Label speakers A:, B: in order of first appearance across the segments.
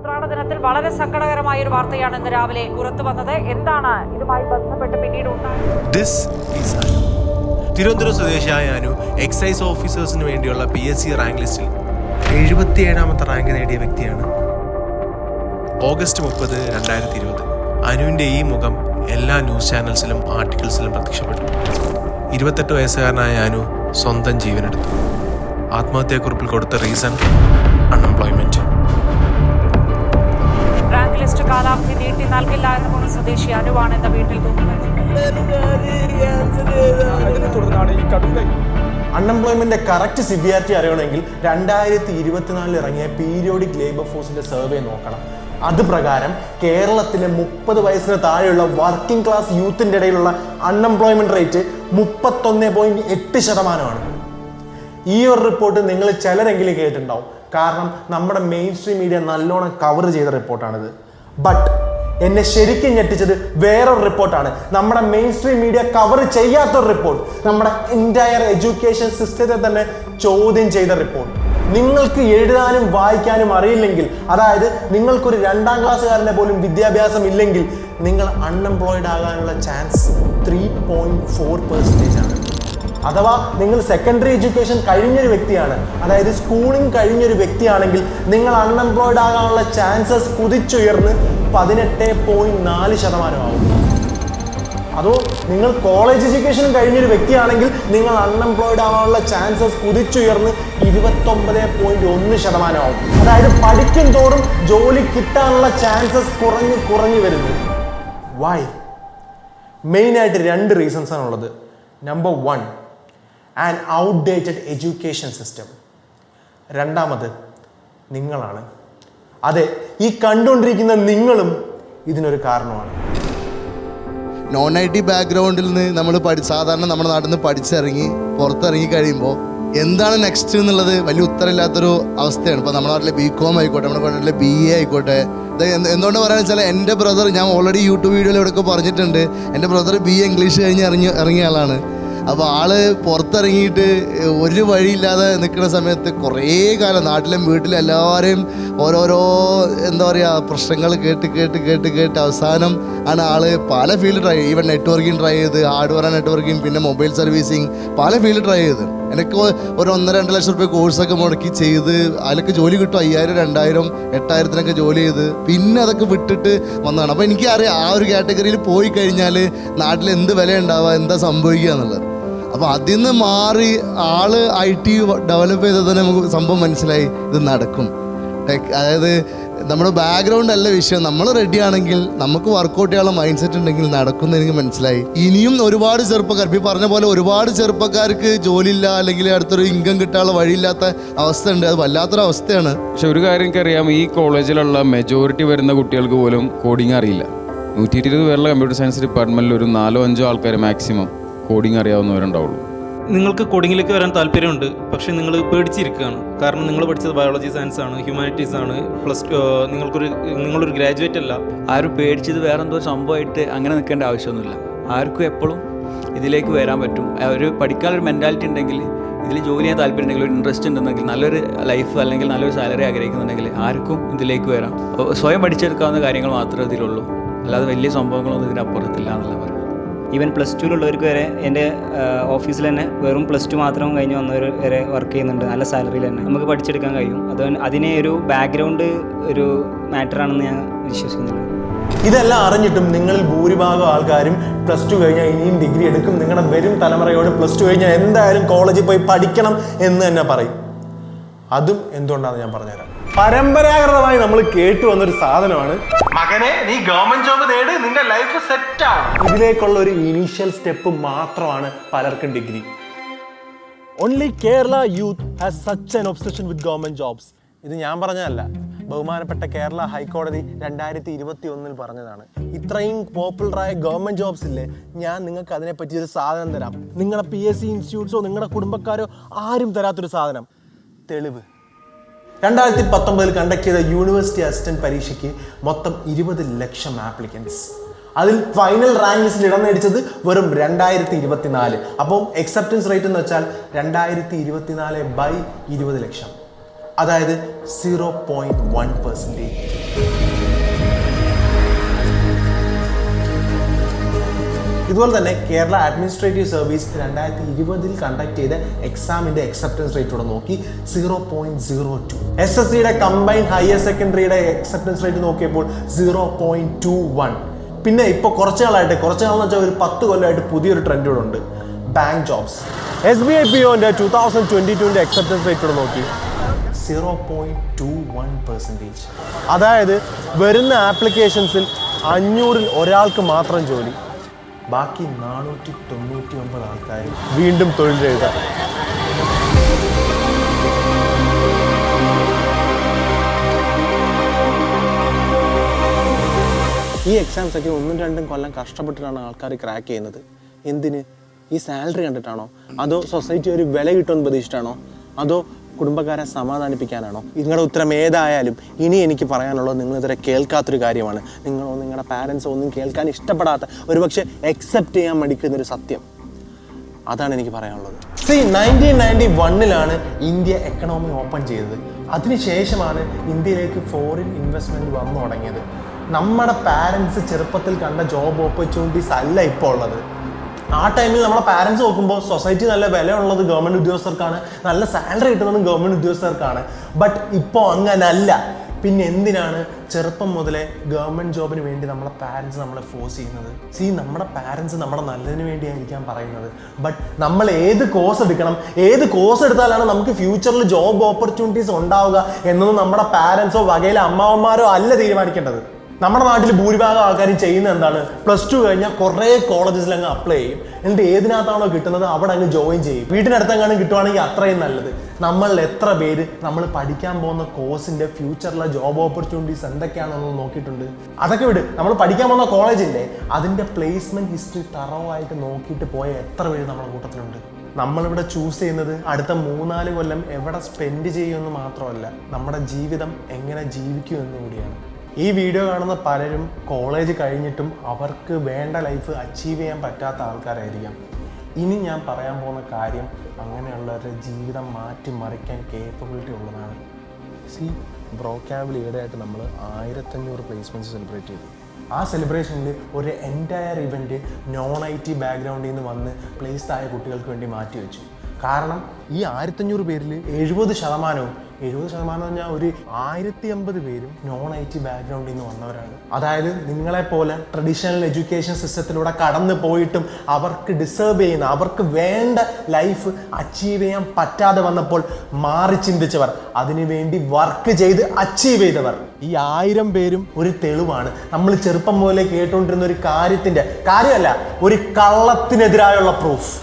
A: ഉത്രാടദിനത്തിൽ വളരെ സങ്കടകരമായ ഒരു വാർത്തയാണ് ഇന്ന് രാവിലെ പുറത്തു വന്നത്. എന്താണ് ഇതുമായി ബന്ധപ്പെട്ട് പിന്നീട് ഉണ്ടായത്?
B: തിരുവനന്തപുരം സ്വദേശിയായ അനു എക്സൈസ് ഓഫീസേഴ്സിന് വേണ്ടിയുള്ള PSC റാങ്ക് ലിസ്റ്റിൽ 77ാമത്തെ റാങ്ക് നേടിയ വ്യക്തിയാണ്. ഓഗസ്റ്റ് 30, 2020 അനുവിൻ്റെ ഈ മുഖം എല്ലാ ന്യൂസ് ചാനൽസിലും ആർട്ടിക്കിൾസിലും പ്രത്യക്ഷപ്പെട്ടു. 28 വയസ്സുകാരനായ അനു സ്വന്തം ജീവനെടുത്തു. ആത്മഹത്യാക്കുറിപ്പിൽ കൊടുത്ത റീസൺ അൺഎംപ്ലോയ്മെന്റ്.
A: റാങ്ക് ലിസ്റ്റ് കാലാവധി നീട്ടി നൽകില്ല എന്ന് മുൻ സ്വദേശി അനുവാണ് എന്ന വീട്ടിൽ
C: അൺഎംപ്ലോയ്മെന്റിന്റെ കറക്റ്റ് സിവിയാരിറ്റി അറിയണമെങ്കിൽ 2024 ഇറങ്ങിയ പീരിയോഡിക് ലേബർ ഫോഴ്സിന്റെ സർവേ നോക്കണം. അത് പ്രകാരം കേരളത്തിലെ 30 വയസ്സിന് താഴെയുള്ള വർക്കിംഗ് ക്ലാസ് യൂത്തിന്റെ ഇടയിലുള്ള അൺഎംപ്ലോയ്മെന്റ് റേറ്റ് 31.8%. ഈ ഒരു റിപ്പോർട്ട് നിങ്ങൾ ചിലരെങ്കിലും കേട്ടിട്ടുണ്ടാവും. കാരണം നമ്മുടെ മെയിൻ സ്ട്രീം മീഡിയ നല്ലോണം കവർ ചെയ്ത റിപ്പോർട്ടാണിത്. ബട്ട് എന്നെ ശരിക്കും ഞെട്ടിച്ചത് വേറൊരു റിപ്പോർട്ടാണ്. നമ്മുടെ മെയിൻ സ്ട്രീം മീഡിയ കവർ ചെയ്യാത്തൊരു റിപ്പോർട്ട്, നമ്മുടെ എൻറ്റയർ എഡ്യൂക്കേഷൻ സിസ്റ്റത്തെ തന്നെ ചോദ്യം ചെയ്ത റിപ്പോർട്ട്. നിങ്ങൾക്ക് എഴുതാനും വായിക്കാനും അറിയില്ലെങ്കിൽ, അതായത് നിങ്ങൾക്കൊരു 2ാം ക്ലാസ്സുകാരനെ പോലും വിദ്യാഭ്യാസം ഇല്ലെങ്കിൽ, നിങ്ങൾ അൺഎംപ്ലോയിഡ് ആകാനുള്ള ചാൻസ് 3.4% ആണ്. അഥവാ നിങ്ങൾ സെക്കൻഡറി എഡ്യൂക്കേഷൻ കഴിഞ്ഞൊരു വ്യക്തിയാണ്, അതായത് സ്കൂളിംഗ് കഴിഞ്ഞൊരു വ്യക്തിയാണെങ്കിൽ നിങ്ങൾ അൺഎംപ്ലോയിഡ് ആകാനുള്ള ചാൻസസ് കുതിച്ചുയർന്ന് 18.4% ആവും. അതോ നിങ്ങൾ കോളേജ് എഡ്യൂക്കേഷൻ കഴിഞ്ഞൊരു വ്യക്തിയാണെങ്കിൽ നിങ്ങൾ അൺഎംപ്ലോയിഡ് ആവാനുള്ള ചാൻസസ് കുതിച്ചുയർന്ന് 29.1% ആവും. അതായത് പഠിക്കും തോറും ജോലി കിട്ടാനുള്ള ചാൻസസ് കുറഞ്ഞു വരുന്നു. വൈ? മെയിനായിട്ട് 2 റീസൺസ് ആണുള്ളത്. Number 1, an outdated education system. രണ്ടാമത് നിങ്ങളാണ്. അതെ, ഈ കണ്ടുകൊണ്ടിരിക്കുന്ന നിങ്ങളും ഇതിനൊരു കാരണമാണ്.
D: നോൺ IT ബാക്ക്ഗ്രൗണ്ടിൽ നിന്ന് നമ്മൾ സാധാരണ നമ്മുടെ നാട്ടിൽ നിന്ന് പഠിച്ചിറങ്ങി പുറത്തിറങ്ങി കഴിയുമ്പോൾ എന്താണ് നെക്സ്റ്റ് എന്നുള്ളത് വലിയ ഉത്തരമില്ലാത്തൊരു അവസ്ഥയാണ്. ഇപ്പോൾ നമ്മുടെ നാട്ടിലെ BCom ആയിക്കോട്ടെ, നമ്മുടെ നാട്ടിലെ BA ആയിക്കോട്ടെ. എന്തുകൊണ്ട് പറയാന്ന് വെച്ചാൽ എൻ്റെ ബ്രദർ, ഞാൻ ഓൾറെഡി യൂട്യൂബ് വീഡിയോയിൽ ഇവിടെയൊക്കെ പറഞ്ഞിട്ടുണ്ട്, എൻ്റെ ബ്രദർ BA ഇംഗ്ലീഷ് കഴിഞ്ഞ് ഇറങ്ങിയ ആളാണ്. അപ്പോൾ ആള് പുറത്തിറങ്ങിയിട്ട് ഒരു വഴിയില്ലാതെ നിൽക്കുന്ന സമയത്ത് കുറേ കാലം നാട്ടിലും വീട്ടിലും എല്ലാവരെയും ഓരോരോ എന്താ പറയുക പ്രശ്നങ്ങൾ കേട്ട് അവസാനം ആണ് ആള് പല ഫീൽഡ് ട്രൈ ചെയ്ത്. ഈവൻ നെറ്റ്വർക്കിംഗ് ട്രൈ ചെയ്ത്, ഹാർഡ്വെയർ നെറ്റ്വർക്കിംഗ്, പിന്നെ മൊബൈൽ സർവീസിങ്, പല ഫീൽഡ് ട്രൈ ചെയ്ത്. എനിക്ക് ഒരു 1-2 ലക്ഷം രൂപ കോഴ്സൊക്കെ മുടക്കി ചെയ്ത് അതിലൊക്കെ ജോലി കിട്ടും. 5000, 2000, 8000 ജോലി ചെയ്ത് പിന്നെ അതൊക്കെ വിട്ടിട്ട് വന്നതാണ്. അപ്പോൾ എനിക്കറിയാം ആ ഒരു കാറ്റഗറിയിൽ പോയി കഴിഞ്ഞാൽ നാട്ടിൽ എന്ത് വില ഉണ്ടാവുക, എന്താ സംഭവിക്കുക എന്നുള്ളത്. അപ്പോൾ അതിൽ നിന്ന് മാറി ആള് IT ഡെവലപ്പ് ചെയ്തത് തന്നെ നമുക്ക് സംഭവം മനസ്സിലായി, ഇത് നടക്കും. അതായത് നമ്മുടെ ബാക്ക്ഗ്രൗണ്ട് അല്ല വിഷയം, നമ്മൾ റെഡി ആണെങ്കിൽ, നമുക്ക് വർക്കൗട്ട് ചെയ്യാനുള്ള മൈൻഡ് സെറ്റ് ഉണ്ടെങ്കിൽ നടക്കുമെന്ന് എനിക്ക് മനസ്സിലായി. ഇനിയും ഒരുപാട് ചെറുപ്പക്കാർ, ഈ പറഞ്ഞ പോലെ ഒരുപാട് ചെറുപ്പക്കാർക്ക് ജോലിയില്ല, അല്ലെങ്കിൽ അടുത്തൊരു ഇൻകം കിട്ടാനുള്ള വഴിയില്ലാത്ത അവസ്ഥ ഉണ്ട്. അത് വല്ലാത്തൊരു അവസ്ഥയാണ്.
E: പക്ഷെ ഒരു കാര്യം എനിക്കറിയാം, ഈ കോളേജിലുള്ള മെജോറിറ്റി വരുന്ന കുട്ടികൾക്ക് പോലും കോഡിങ് അറിയില്ല. 120 പേരുള്ള കമ്പ്യൂട്ടർ സയൻസ് ഡിപ്പാർട്ട്മെൻറ്റിൽ ഒരു 4-5 ആൾക്കാർ മാക്സിമം കോഡിങ് അറിയാവുന്നവരുണ്ടാവുള്ളൂ.
F: നിങ്ങൾക്ക് കോഡിങ്ങിലേക്ക് വരാൻ താല്പര്യമുണ്ട്, പക്ഷേ നിങ്ങൾ പേടിച്ചിരിക്കുകയാണ്. കാരണം നിങ്ങൾ പഠിച്ചത് ബയോളജി സയൻസ് ആണ്, ഹ്യൂമാനിറ്റീസ് ആണ്, നിങ്ങളൊരു ഗ്രാജുവേറ്റ് അല്ല.
G: ആരും പേടിച്ചത് വേറെ എന്തോ സംഭവമായിട്ട് അങ്ങനെ നിൽക്കേണ്ട ആവശ്യമൊന്നുമില്ല. ആർക്കും എപ്പോഴും ഇതിലേക്ക് വരാൻ പറ്റും. ഒരു പഠിക്കാനൊരു മെൻറ്റാലിറ്റി ഉണ്ടെങ്കിൽ, ഇതിൽ ജോലി ചെയ്യാൻ താല്പര്യം ഉണ്ടെങ്കിൽ, ഒരു ഇൻട്രസ്റ്റ് ഉണ്ടെങ്കിൽ, നല്ലൊരു ലൈഫ് അല്ലെങ്കിൽ നല്ലൊരു സാലറി ആഗ്രഹിക്കുന്നുണ്ടെങ്കിൽ ആർക്കും ഇതിലേക്ക് വരാം. സ്വയം പഠിച്ചെടുക്കാവുന്ന കാര്യങ്ങൾ മാത്രമേ ഇതിലുള്ളൂ, അല്ലാതെ വലിയ സംഭവങ്ങളൊന്നും ഇതിനപ്പുറത്തില്ല എന്നുള്ള പറയും.
H: ഈവൻ +2 വരെ എൻ്റെ ഓഫീസിൽ തന്നെ വെറും +2 മാത്രം കഴിഞ്ഞ് വന്നവർ വരെ വർക്ക് ചെയ്യുന്നുണ്ട്. നല്ല സാലറിയിൽ തന്നെ നമുക്ക് പഠിച്ചെടുക്കാൻ കഴിയും. അതിനെ ഒരു ബാക്ക്ഗ്രൗണ്ട് ഒരു മാറ്ററാണെന്ന് ഞാൻ വിശ്വസിക്കുന്നില്ല.
C: ഇതെല്ലാം അറിഞ്ഞിട്ടും നിങ്ങളിൽ ഭൂരിഭാഗം ആൾക്കാരും +2 കഴിഞ്ഞാൽ ഇനിയും ഡിഗ്രി എടുക്കും. നിങ്ങളുടെ വരും തലമുറയോട് +2 കഴിഞ്ഞാൽ എന്തായാലും കോളേജിൽ പോയി പഠിക്കണം എന്ന് തന്നെ പറയും. അതും എന്തുകൊണ്ടാണെന്ന് ഞാൻ പറഞ്ഞുതരാം. പരമ്പരാഗതമായി നമ്മൾ കേട്ടു വന്നൊരു സാധനമാണ്, മകനെ നീ ഗവൺമെന്റ് ജോബ് നേട്, നിന്റെ ലൈഫ് സെറ്റ് ആവും. ഇതിലേക്കുള്ള ഒരു ഇനീഷ്യൽ സ്റ്റെപ്പ് മാത്രമാണ് പലർക്കും degree. Only Kerala youth has such an obsession with government jobs. ഇത് ഞാൻ പറഞ്ഞതല്ല, ബഹുമാനപ്പെട്ട കേരള ഹൈക്കോടതി 2021 പറഞ്ഞതാണ്. ഇത്രയും പോപ്പുലറായ ഗവൺമെന്റ് ജോബ്സ് ഇല്ലേ, ഞാൻ നിങ്ങൾക്ക് അതിനെപ്പറ്റി ഒരു സാധനം തരാം. നിങ്ങളുടെ PSC ഇൻസ്റ്റിറ്റ്യൂട്ട്സോ നിങ്ങളുടെ കുടുംബക്കാരോ ആരും തരാത്തൊരു സാധനം. തെളിവ്. 2019 കണ്ടക്ട് ചെയ്ത യൂണിവേഴ്സിറ്റി അസിസ്റ്റന്റ് പരീക്ഷയ്ക്ക് മൊത്തം 20 ലക്ഷം ആപ്ലിക്കൻസ്. അതിൽ ഫൈനൽ റാങ്ക് ലിസ്റ്റിൽ ഇടം നേടിച്ചത് വെറും 2024. അപ്പം അക്സെപ്റ്റൻസ് റേറ്റ് എന്ന് വെച്ചാൽ 2024/20 ലക്ഷം, അതായത് 0.1%. ഇതുപോലെ തന്നെ കേരള അഡ്മിനിസ്ട്രേറ്റീവ് സർവീസ് 2020 കണ്ടക്ട് ചെയ്ത എക്സാമിൻ്റെ അക്സെപ്റ്റൻസ് റേറ്റ് കൂടെ നോക്കി 0.02. SSCയുടെ കമ്പൈൻഡ് ഹയർ സെക്കൻഡറിയുടെ അക്സെപ്റ്റൻസ് റേറ്റ് നോക്കിയപ്പോൾ 0.21. പിന്നെ ഇപ്പോൾ കുറച്ച് നാളെന്ന് വെച്ചാൽ ഒരു 10 കൊല്ലമായിട്ട് പുതിയൊരു ട്രെൻഡ് കൂടെ ഉണ്ട്, bank jobs. SBI POന്റെ 2022 acceptance rate കൂടെ നോക്കി 0.21%. അതായത് വരുന്ന ആപ്ലിക്കേഷൻസിൽ 500-ൽ ഒരാൾക്ക് മാത്രം ജോലി, ബാക്കി 499 ആൾക്കാർ വീണ്ടും തൊഴിൽ എഴുതാം. ഈ എക്സാംസ് ഒക്കെ 1-2 കൊല്ലം കഷ്ടപ്പെട്ടിട്ടാണ് ആൾക്കാർ ക്രാക്ക് ചെയ്യുന്നത്. എന്തിന്? ഈ സാലറി കണ്ടിട്ടാണോ? അതോ സൊസൈറ്റി ഒരു വില കിട്ടുമെന്ന് പ്രതീക്ഷിച്ചിട്ടാണോ? അതോ കുടുംബക്കാരെ സമാധാനിപ്പിക്കാനാണോ? നിങ്ങളുടെ ഉത്തരം ഏതായാലും ഇനി എനിക്ക് പറയാനുള്ളത് നിങ്ങൾ ഇതുവരെ കേൾക്കാത്തൊരു കാര്യമാണ്. നിങ്ങളോ നിങ്ങളുടെ പാരൻസോ ഒന്നും കേൾക്കാൻ ഇഷ്ടപ്പെടാത്ത, ഒരുപക്ഷെ അക്സെപ്റ്റ് ചെയ്യാൻ മടിക്കുന്നൊരു സത്യം. അതാണ് എനിക്ക് പറയാനുള്ളത്. 1991 ഇന്ത്യ എക്കണോമി ഓപ്പൺ ചെയ്തത്. അതിനുശേഷമാണ് ഇന്ത്യയിലേക്ക് ഫോറിൻ ഇൻവെസ്റ്റ്മെൻറ്റ് വന്നു തുടങ്ങിയത്. നമ്മുടെ പാരൻസ് ചെറുപ്പത്തിൽ കണ്ട ജോബ് ഓപ്പർച്യൂണിറ്റീസ് അല്ല ഇപ്പോൾ ഉള്ളത്. ആ ടൈമിൽ നമ്മളെ പാരൻസ് നോക്കുമ്പോൾ സൊസൈറ്റി നല്ല വിലയുള്ളത് ഗവൺമെൻറ് ഉദ്യോഗസ്ഥർക്കാണ്, നല്ല സാലറി കിട്ടുന്നതും ഗവൺമെൻറ് ഉദ്യോഗസ്ഥർക്കാണ്. ബട്ട് ഇപ്പോൾ അങ്ങനല്ല. പിന്നെ എന്തിനാണ് ചെറുപ്പം മുതലേ ഗവൺമെൻറ് ജോബിന് വേണ്ടി നമ്മളെ പാരൻസ് നമ്മളെ ഫോഴ്സ് ചെയ്യുന്നത്? നമ്മുടെ പാരൻസ് നമ്മുടെ നല്ലതിന് വേണ്ടിയായിരിക്കാം പറയുന്നത്. ബട്ട് നമ്മൾ ഏത് കോഴ്സ് എടുക്കണം, ഏത് കോഴ്സ് എടുത്താലാണ് നമുക്ക് ഫ്യൂച്ചറിൽ ജോബ് ഓപ്പർച്യൂണിറ്റീസ് ഉണ്ടാവുക എന്നൊന്നും നമ്മുടെ പാരൻസോ വകയിലെ അമ്മാവന്മാരോ അല്ല തീരുമാനിക്കേണ്ടത്. നമ്മുടെ നാട്ടിൽ ഭൂരിഭാഗം ആൾക്കാരും ചെയ്യുന്നത് എന്താണ്? +2 കഴിഞ്ഞാൽ കുറേ കോളേജസിൽ അങ്ങ് അപ്ലൈ ചെയ്യും. എന്നിട്ട് ഏതിനകത്താണോ കിട്ടുന്നത് അവിടെ അങ്ങ് ജോയിൻ ചെയ്യും. വീട്ടിനടുത്തെങ്ങാനും കിട്ടുവാണെങ്കിൽ അത്രയും നല്ലത്. നമ്മളിൽ എത്ര പേര് നമ്മൾ പഠിക്കാൻ പോകുന്ന കോഴ്സിൻ്റെ ഫ്യൂച്ചറിലെ ജോബ് ഓപ്പർച്യൂണിറ്റീസ് എന്തൊക്കെയാണെന്ന് നോക്കിയിട്ടുണ്ട്? അതൊക്കെ വിട്, നമ്മൾ പഠിക്കാൻ പോകുന്ന കോളേജില്ലേ അതിൻ്റെ പ്ലേസ്മെൻറ്റ് ഹിസ്റ്ററി തറവായിട്ട് നോക്കിയിട്ട് പോയ എത്ര പേര് നമ്മുടെ കൂട്ടത്തിലുണ്ട്? നമ്മളിവിടെ ചൂസ് ചെയ്യുന്നത് അടുത്ത 3-4 കൊല്ലം എവിടെ സ്പെൻഡ് ചെയ്യുമെന്ന് മാത്രമല്ല, നമ്മുടെ ജീവിതം എങ്ങനെ ജീവിക്കുമെന്ന് കൂടിയാണ്. ഈ വീഡിയോ കാണുന്ന പലരും കോളേജ് കഴിഞ്ഞിട്ടും അവർക്ക് വേണ്ട ലൈഫ് അച്ചീവ് ചെയ്യാൻ പറ്റാത്ത ആൾക്കാരായിരിക്കാം. ഇനി ഞാൻ പറയാൻ പോകുന്ന കാര്യം അങ്ങനെയുള്ളവരുടെ ജീവിതം മാറ്റിമറിക്കാൻ കേപ്പബിലിറ്റി ഉള്ളതാണ്. ബ്രോക്കാബിൽ ഈടെയായിട്ട് നമ്മൾ 1500 പ്ലേസ്മെൻറ്റ്സ് സെലിബ്രേറ്റ് ചെയ്തു. ആ സെലിബ്രേഷനിൽ ഒരു എൻറ്റയർ ഇവൻറ്റ് non-IT ബാക്ക്ഗ്രൗണ്ടിൽ നിന്ന് വന്ന് പ്ലേസ്ഡ് ആയ കുട്ടികൾക്ക് വേണ്ടി മാറ്റി വെച്ചു. കാരണം ഈ 1500 പേരിൽ 70% പറഞ്ഞാൽ ഒരു 1050 പേരും non-IT ബാക്ക്ഗ്രൗണ്ടിൽ നിന്ന് വന്നവരാണ്. അതായത് നിങ്ങളെപ്പോലെ ട്രഡീഷണൽ എഡ്യൂക്കേഷൻ സിസ്റ്റത്തിലൂടെ കടന്നു പോയിട്ടും അവർക്ക് ഡിസേർവ് ചെയ്യുന്ന, അവർക്ക് വേണ്ട ലൈഫ് അച്ചീവ് ചെയ്യാൻ പറ്റാതെ വന്നപ്പോൾ മാറി ചിന്തിച്ചവർ, അതിനുവേണ്ടി വർക്ക് ചെയ്ത് അച്ചീവ് ചെയ്തവർ, ഈ 1000 പേരും ഒരു തെളിവാണ്. നമ്മൾ ചെറുപ്പം മുതലേ കേട്ടുകൊണ്ടിരുന്ന ഒരു കാര്യമല്ല, ഒരു കള്ളത്തിനെതിരായുള്ള പ്രൂഫ്.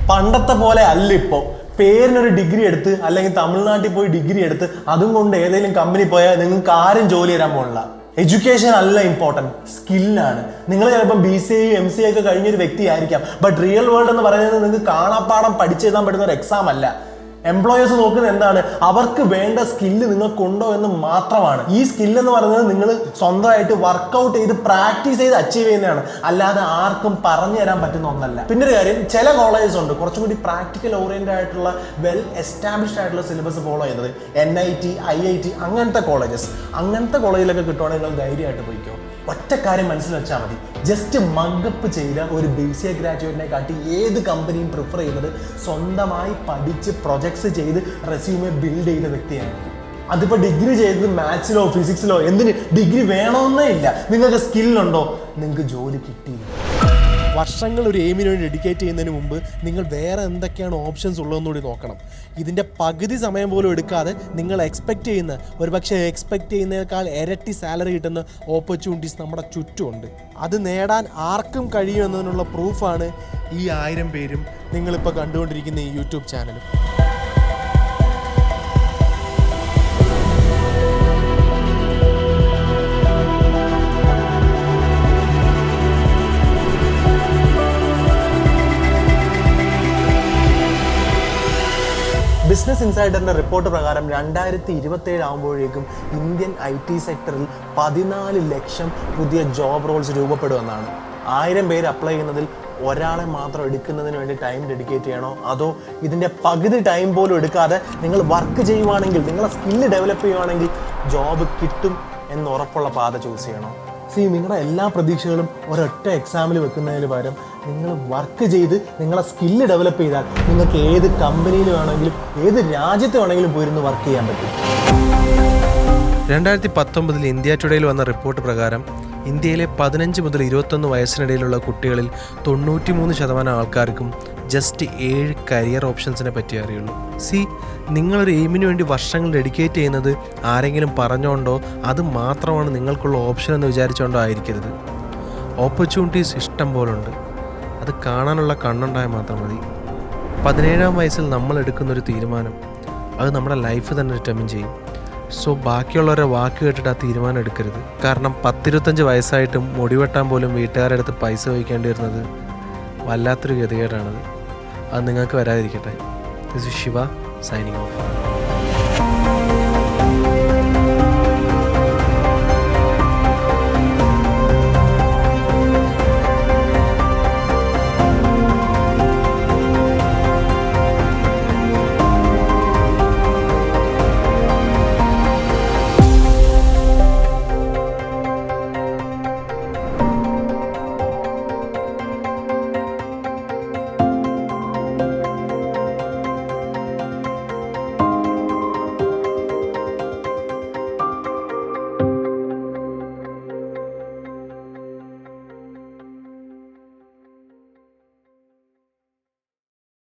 C: പണ്ടത്തെ പോലെ അല്ല ഇപ്പോൾ. പേരിനൊരു ഡിഗ്രി എടുത്ത് അല്ലെങ്കിൽ തമിഴ്നാട്ടിൽ പോയി ഡിഗ്രി എടുത്ത് അതും കൊണ്ട് ഏതെങ്കിലും കമ്പനി പോയാൽ നിങ്ങൾക്ക് ആരും ജോലി തരാൻ പോകില്ല. എഡ്യൂക്കേഷൻ അല്ല ഇമ്പോർട്ടൻറ്റ്, സ്കില്ലാണ്. നിങ്ങൾ ചിലപ്പോൾ BCA MCA ഒക്കെ കഴിഞ്ഞൊരു വ്യക്തിയായിരിക്കാം. ബട്ട് റിയൽ വേൾഡ് എന്ന് പറയുന്നത് നിങ്ങൾക്ക് കാണാപ്പാടം പഠിച്ചെഴുതാൻ പറ്റുന്ന ഒരു എക്സാം അല്ല. എംപ്ലോയേഴ്സ് നോക്കുന്നത് എന്താണ്? അവർക്ക് വേണ്ട സ്കില്ല് നിങ്ങൾക്കുണ്ടോ എന്ന് മാത്രമാണ്. ഈ സ്കില്ലെന്ന് പറയുന്നത് നിങ്ങൾ സ്വന്തമായിട്ട് വർക്കൗട്ട് ചെയ്ത് പ്രാക്ടീസ് ചെയ്ത് അച്ചീവ് ചെയ്യുന്നതാണ്, അല്ലാതെ ആർക്കും പറഞ്ഞു തരാൻ പറ്റുന്ന ഒന്നല്ല. പിന്നെ ഒരു കാര്യം, ചില കോളേജസ് ഉണ്ട് കുറച്ചും കൂടി പ്രാക്ടിക്കൽ ഓറിയന്റഡ് ആയിട്ടുള്ള വെൽ എസ്റ്റാബ്ലിഷ്ഡ് ആയിട്ടുള്ള സിലബസ് ഫോളോ ചെയ്യുന്നത്. NIT, IIT അങ്ങനത്തെ കോളേജസ്. അങ്ങനത്തെ കോളേജിലൊക്കെ കിട്ടുവാണെങ്കിൽ നിങ്ങൾ ധൈര്യമായിട്ട് പോയിക്കോ. ഒറ്റ കാര്യം മനസ്സിൽ വെച്ചാൽ മതി, ജസ്റ്റ് മഗപ്പ് ചെയ്ത ഒരു BCA ഗ്രാജുവേറ്റിനെ കാട്ടി ഏത് കമ്പനിയും പ്രിഫർ ചെയ്യുന്നത് സ്വന്തമായി പഠിച്ച് പ്രൊജക്ട്സ് ചെയ്ത് റെസ്യൂമെ ബിൽഡ് ചെയ്ത വ്യക്തിയായിരിക്കും. അതിപ്പോൾ ഡിഗ്രി ചെയ്തത് മാത്സിലോ ഫിസിക്സിലോ, എന്തിന് ഡിഗ്രി വേണമെന്നേ ഇല്ല. നിങ്ങൾക്ക് സ്കില്ലുണ്ടോ, നിങ്ങൾക്ക് ജോലി കിട്ടിയില്ല. വർഷങ്ങൾ ഒരു എയിമിന് വേണ്ടി ഡെഡിക്കേറ്റ് ചെയ്യുന്നതിന് മുമ്പ് നിങ്ങൾ വേറെ എന്തൊക്കെയാണ് ഓപ്ഷൻസ് ഉള്ളതെന്നുകൂടി നോക്കണം. ഇതിൻ്റെ പകുതി സമയം പോലും എടുക്കാതെ നിങ്ങൾ എക്സ്പെക്റ്റ് ചെയ്യുന്നതിനേക്കാൾ ഇരട്ടി സാലറി കിട്ടുന്ന ഓപ്പർച്യൂണിറ്റീസ് നമ്മുടെ ചുറ്റുമുണ്ട്. അത് നേടാൻ ആർക്കും കഴിയുമെന്നതിനുള്ള പ്രൂഫാണ് ഈ 1000 പേരും നിങ്ങളിപ്പോൾ കണ്ടുകൊണ്ടിരിക്കുന്ന ഈ യൂട്യൂബ് ചാനലും. ബിസിനസ് ഇൻസൈഡറിൻ്റെ റിപ്പോർട്ട് പ്രകാരം 2027 ആകുമ്പോഴേക്കും ഇന്ത്യൻ IT സെക്ടറിൽ 14 ലക്ഷം പുതിയ ജോബ് റോൾസ് രൂപപ്പെടുമെന്നാണ്. 1000 പേര് അപ്ലൈ ചെയ്യുന്നതിൽ ഒരാളെ മാത്രം എടുക്കുന്നതിന് വേണ്ടി ടൈം ഡെഡിക്കേറ്റ് ചെയ്യണോ, അതോ ഇതിൻ്റെ പകുതി ടൈം പോലും എടുക്കാതെ നിങ്ങൾ വർക്ക് ചെയ്യുവാണെങ്കിൽ, നിങ്ങളെ സ്കില്ല് ഡെവലപ്പ് ചെയ്യുവാണെങ്കിൽ ജോബ് കിട്ടും എന്ന് ഉറപ്പുള്ള പാത ചൂസ് ചെയ്യണോ? നിങ്ങളുടെ എല്ലാ പ്രതീക്ഷകളും ഒരൊറ്റ എക്സാമിൽ വെക്കുന്നതിന് പകരം നിങ്ങൾ വർക്ക് ചെയ്ത് നിങ്ങളെ സ്കില്ല് ഡെവലപ്പ് ചെയ്താൽ നിങ്ങൾക്ക് ഏത് കമ്പനിയിൽ വേണമെങ്കിലും ഏത് രാജ്യത്ത് വേണമെങ്കിലും പോയിരുന്ന് വർക്ക് ചെയ്യാൻ പറ്റും.
B: 2019 ഇന്ത്യ ടുഡേയിൽ വന്ന റിപ്പോർട്ട് പ്രകാരം ഇന്ത്യയിലെ 15 മുതൽ 21 വയസ്സിനിടയിലുള്ള കുട്ടികളിൽ 93% ആൾക്കാർക്കും ജസ്റ്റ് 7 കരിയർ ഓപ്ഷൻസിനെ പറ്റി അറിയുള്ളൂ. നിങ്ങളൊരു എയിമിന് വേണ്ടി വർഷങ്ങൾ ഡെഡിക്കേറ്റ് ചെയ്യുന്നത് ആരെങ്കിലും പറഞ്ഞുകൊണ്ടോ അത് മാത്രമാണ് നിങ്ങൾക്കുള്ള ഓപ്ഷൻ എന്ന് വിചാരിച്ചുകൊണ്ടോ ആയിരിക്കരുത്. ഓപ്പർച്യൂണിറ്റീസ് ഇഷ്ടം പോലുണ്ട്. അത് കാണാനുള്ള കണ്ണുണ്ടായാൽ മാത്രം മതി. 17-ാം വയസ്സിൽ നമ്മൾ എടുക്കുന്നൊരു തീരുമാനം അത് നമ്മുടെ ലൈഫ് തന്നെ ഡിറ്റർമിൻ ചെയ്യും. സോ ബാക്കിയുള്ളവരെ വാക്ക് കേട്ടിട്ട് ആ തീരുമാനം എടുക്കരുത്. കാരണം 10-25 വയസ്സായിട്ടും മുടിവെട്ടാൻ പോലും വീട്ടുകാരുടെ അടുത്ത് പൈസ വഹിക്കേണ്ടി വരുന്നത് വല്ലാത്തൊരു ഗതികേടാണത്. അത് നിങ്ങൾക്ക് വരാതിരിക്കട്ടെ. This is Shiva signing of.